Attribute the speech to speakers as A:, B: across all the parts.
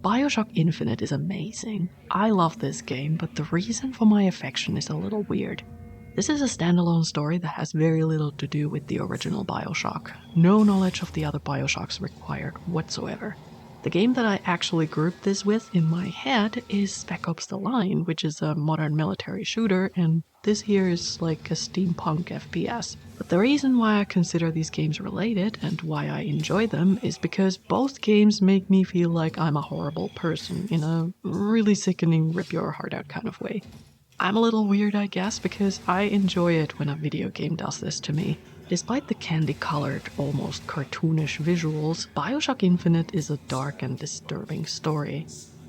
A: BioShock Infinite is amazing. I love this game, but the reason for my affection is a little weird. This is a standalone story that has very little to do with the original BioShock. No knowledge of the other BioShocks required whatsoever. The game that I actually grouped this with in my head is Spec Ops: The Line, which is a modern military shooter, and this here is like a steampunk FPS. But the reason why I consider these games related and why I enjoy them is because both games make me feel like I'm a horrible person in a really sickening, rip your heart out kind of way. I'm a little weird, I guess, because I enjoy it when a video game does this to me. Despite the candy-colored, almost cartoonish visuals, BioShock Infinite is a dark and disturbing story.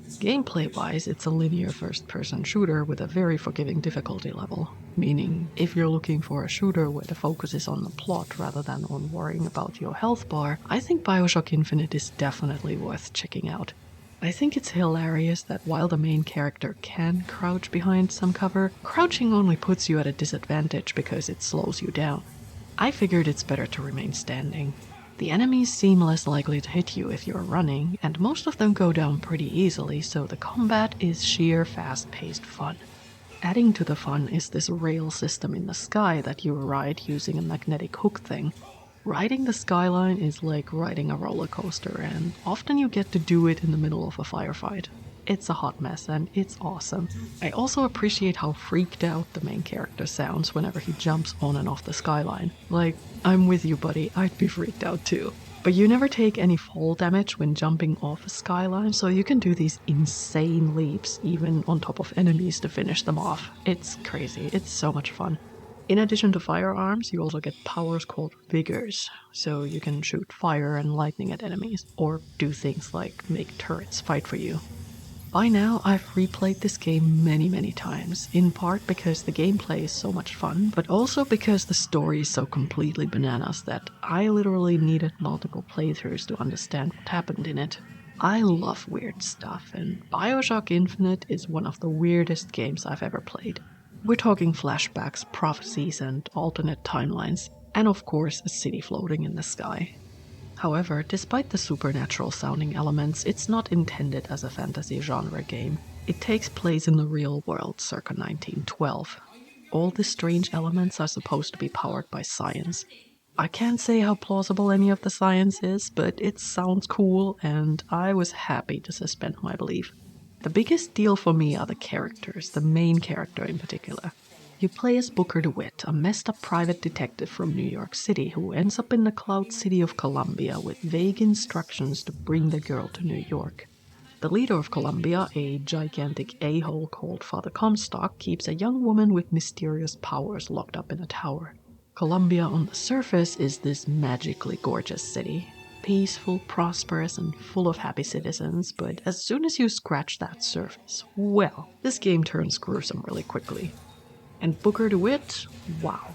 A: Gameplay-wise, it's a linear first-person shooter with a very forgiving difficulty level, meaning if you're looking for a shooter where the focus is on the plot rather than on worrying about your health bar, I think BioShock Infinite is definitely worth checking out. I think it's hilarious that while the main character can crouch behind some cover, crouching only puts you at a disadvantage because it slows you down. I figured it's better to remain standing. The enemies seem less likely to hit you if you're running, and most of them go down pretty easily, so the combat is sheer fast-paced fun. Adding to the fun is this rail system in the sky that you ride using a magnetic hook thing. Riding the skyline is like riding a roller coaster, and often you get to do it in the middle of a firefight. It's a hot mess and it's awesome. I also appreciate how freaked out the main character sounds whenever he jumps on and off the skyline. Like, I'm with you buddy, I'd be freaked out too. But you never take any fall damage when jumping off a skyline, so you can do these insane leaps even on top of enemies to finish them off. It's crazy, it's so much fun. In addition to firearms, you also get powers called vigors, so you can shoot fire and lightning at enemies, or do things like make turrets fight for you. By now, I've replayed this game many times, in part because the gameplay is so much fun, but also because the story is so completely bananas that I literally needed multiple playthroughs to understand what happened in it. I love weird stuff, and BioShock Infinite is one of the weirdest games I've ever played. We're talking flashbacks, prophecies, and alternate timelines, and of course a city floating in the sky. However, despite the supernatural-sounding elements, it's not intended as a fantasy genre game. It takes place in the real world circa 1912. All the strange elements are supposed to be powered by science. I can't say how plausible any of the science is, but it sounds cool, and I was happy to suspend my belief. The biggest deal for me are the characters, the main character in particular. You play as Booker DeWitt, a messed up private detective from New York City who ends up in the cloud city of Columbia with vague instructions to bring the girl to New York. The leader of Columbia, a gigantic a-hole called Father Comstock, keeps a young woman with mysterious powers locked up in a tower. Columbia on the surface is this magically gorgeous city. Peaceful, prosperous, and full of happy citizens, but as soon as you scratch that surface, well, this game turns gruesome really quickly. And Booker DeWitt? Wow.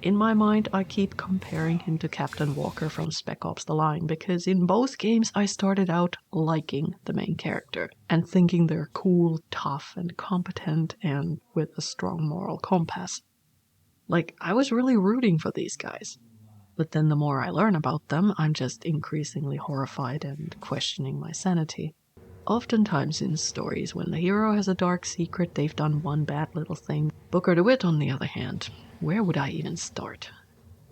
A: In my mind, I keep comparing him to Captain Walker from Spec Ops: The Line, because in both games I started out liking the main character, and thinking they're cool, tough, and competent, and with a strong moral compass. Like, I was really rooting for these guys. But then the more I learn about them, I'm just increasingly horrified and questioning my sanity. Oftentimes in stories, when the hero has a dark secret, they've done one bad little thing. Booker DeWitt, on the other hand, where would I even start?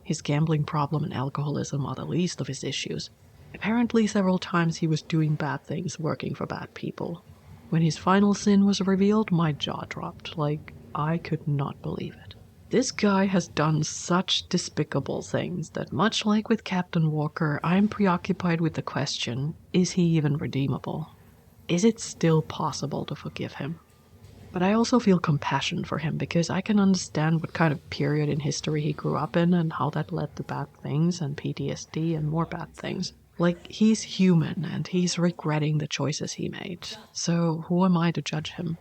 A: His gambling problem and alcoholism are the least of his issues. Apparently several times he was doing bad things working for bad people. When his final sin was revealed, my jaw dropped. Like, I could not believe it. This guy has done such despicable things that, much like with Captain Walker, I'm preoccupied with the question, is he even redeemable? Is it still possible to forgive him? But I also feel compassion for him because I can understand what kind of period in history he grew up in and how that led to bad things and PTSD and more bad things. Like, he's human and he's regretting the choices he made. So who am I to judge him?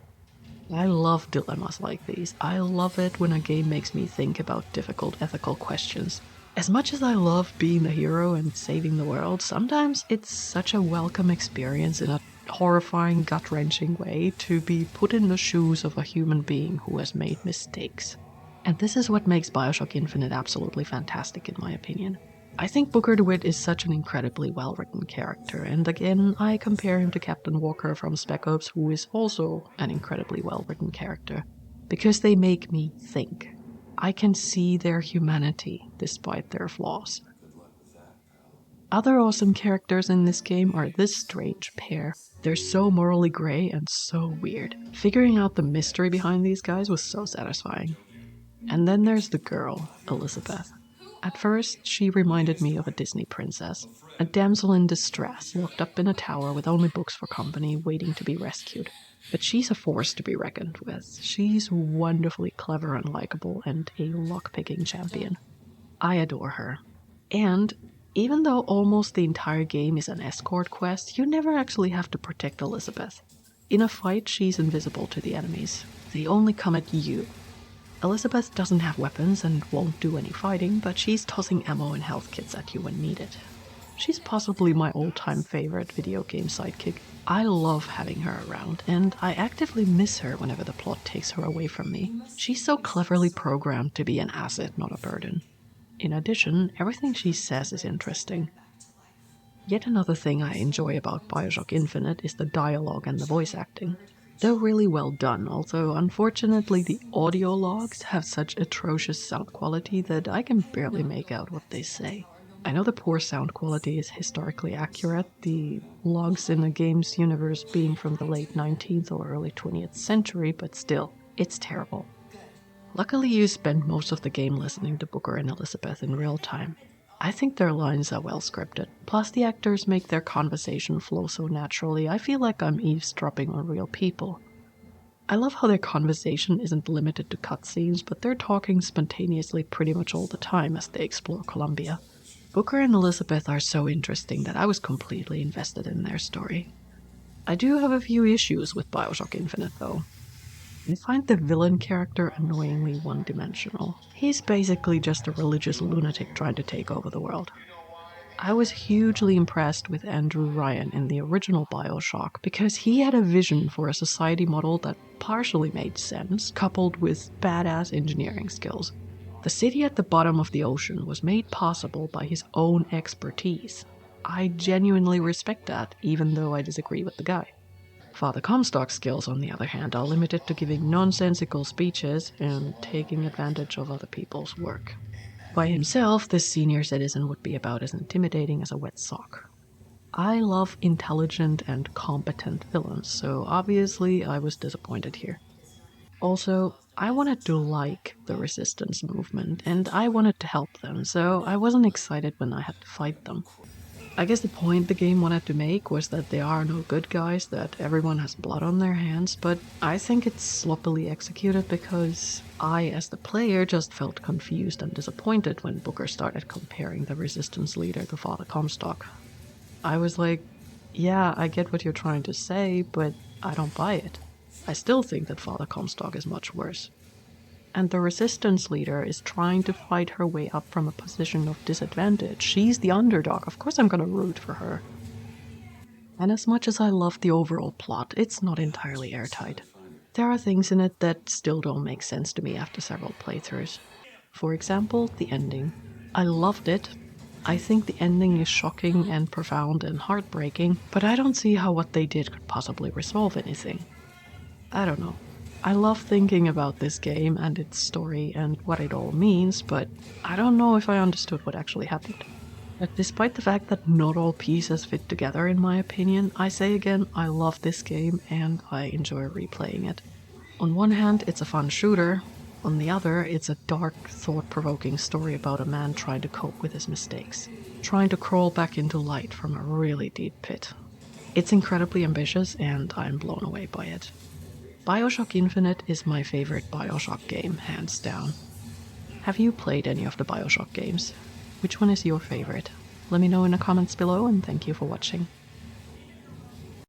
A: I love dilemmas like these. I love it when a game makes me think about difficult ethical questions. As much as I love being the hero and saving the world, sometimes it's such a welcome experience in a horrifying, gut-wrenching way to be put in the shoes of a human being who has made mistakes. And this is what makes BioShock Infinite absolutely fantastic in my opinion. I think Booker DeWitt is such an incredibly well-written character, and again, I compare him to Captain Walker from Spec Ops, who is also an incredibly well-written character, because they make me think. I can see their humanity despite their flaws. Other awesome characters in this game are this strange pair. They're so morally grey and so weird. Figuring out the mystery behind these guys was so satisfying. And then there's the girl, Elizabeth. At first, she reminded me of a Disney princess, a damsel in distress, locked up in a tower with only books for company, waiting to be rescued. But she's a force to be reckoned with. She's wonderfully clever and likable, and a lock-picking champion. I adore her. And even though almost the entire game is an escort quest, you never actually have to protect Elizabeth. In a fight, she's invisible to the enemies. They only come at you. Elizabeth doesn't have weapons and won't do any fighting, but she's tossing ammo and health kits at you when needed. She's possibly my all-time favorite video game sidekick. I love having her around, and I actively miss her whenever the plot takes her away from me. She's so cleverly programmed to be an asset, not a burden. In addition, everything she says is interesting. Yet another thing I enjoy about BioShock Infinite is the dialogue and the voice acting. They're really well done, although unfortunately the audio logs have such atrocious sound quality that I can barely make out what they say. I know the poor sound quality is historically accurate, the logs in the game's universe being from the late 19th or early 20th century, but still, it's terrible. Luckily you spend most of the game listening to Booker and Elizabeth in real time. I think their lines are well scripted, plus the actors make their conversation flow so naturally I feel like I'm eavesdropping on real people. I love how their conversation isn't limited to cutscenes, but they're talking spontaneously pretty much all the time as they explore Columbia. Booker and Elizabeth are so interesting that I was completely invested in their story. I do have a few issues with BioShock Infinite though. I find the villain character annoyingly one-dimensional. He's basically just a religious lunatic trying to take over the world. I was hugely impressed with Andrew Ryan in the original BioShock because he had a vision for a society model that partially made sense, coupled with badass engineering skills. The city at the bottom of the ocean was made possible by his own expertise. I genuinely respect that, even though I disagree with the guy. Father Comstock's skills, on the other hand, are limited to giving nonsensical speeches and taking advantage of other people's work. By himself, this senior citizen would be about as intimidating as a wet sock. I love intelligent and competent villains, so obviously I was disappointed here. Also, I wanted to like the resistance movement, and I wanted to help them, so I wasn't excited when I had to fight them. I guess the point the game wanted to make was that there are no good guys, that everyone has blood on their hands, but I think it's sloppily executed because I, as the player, just felt confused and disappointed when Booker started comparing the resistance leader to Father Comstock. I was like, yeah, I get what you're trying to say, but I don't buy it. I still think that Father Comstock is much worse. And the resistance leader is trying to fight her way up from a position of disadvantage. She's the underdog, of course I'm gonna root for her. And as much as I love the overall plot, it's not entirely airtight. There are things in it that still don't make sense to me after several playthroughs. For example, the ending. I loved it. I think the ending is shocking and profound and heartbreaking, but I don't see how what they did could possibly resolve anything. I don't know. I love thinking about this game and its story and what it all means, but I don't know if I understood what actually happened. But despite the fact that not all pieces fit together in my opinion, I say again, I love this game and I enjoy replaying it. On one hand, it's a fun shooter. On the other, it's a dark, thought-provoking story about a man trying to cope with his mistakes, trying to crawl back into light from a really deep pit. It's incredibly ambitious and I'm blown away by it. BioShock Infinite is my favorite BioShock game, hands down. Have you played any of the BioShock games? Which one is your favorite? Let me know in the comments below and thank you for watching.